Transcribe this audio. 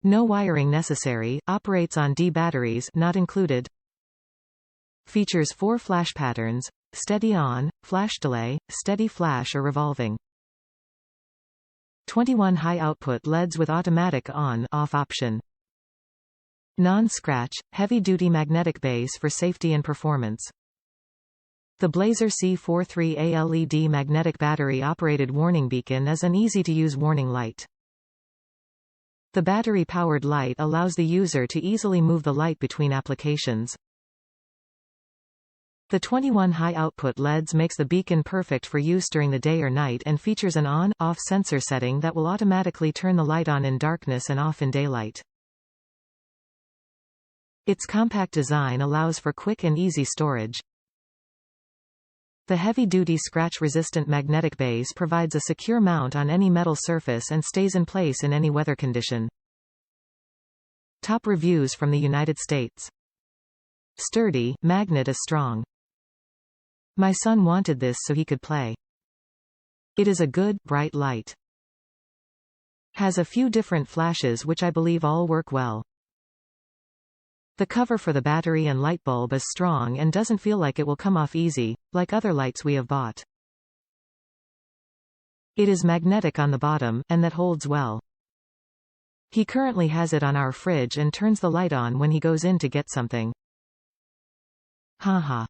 No wiring necessary, operates on D batteries not included. Features 4 flash patterns: steady on, flash delay, steady flash or revolving. 21 high output LEDs with automatic on/off option. Non-scratch, heavy-duty magnetic base for safety and performance. The Blazer C43A LED magnetic battery-operated warning beacon is an easy-to-use warning light. The battery-powered light allows the user to easily move the light between applications. The 21 high-output LEDs makes the beacon perfect for use during the day or night and features an on/off sensor setting that will automatically turn the light on in darkness and off in daylight. Its compact design allows for quick and easy storage. The heavy-duty scratch-resistant magnetic base provides a secure mount on any metal surface and stays in place in any weather condition. Top reviews from the United States. Sturdy, magnet is strong. My son wanted this so he could play. It is a good, bright light. Has a few different flashes which I believe all work well. The cover for the battery and light bulb is strong and doesn't feel like it will come off easy, like other lights we have bought. It is magnetic on the bottom, and that holds well. He currently has it on our fridge and turns the light on when he goes in to get something. Haha.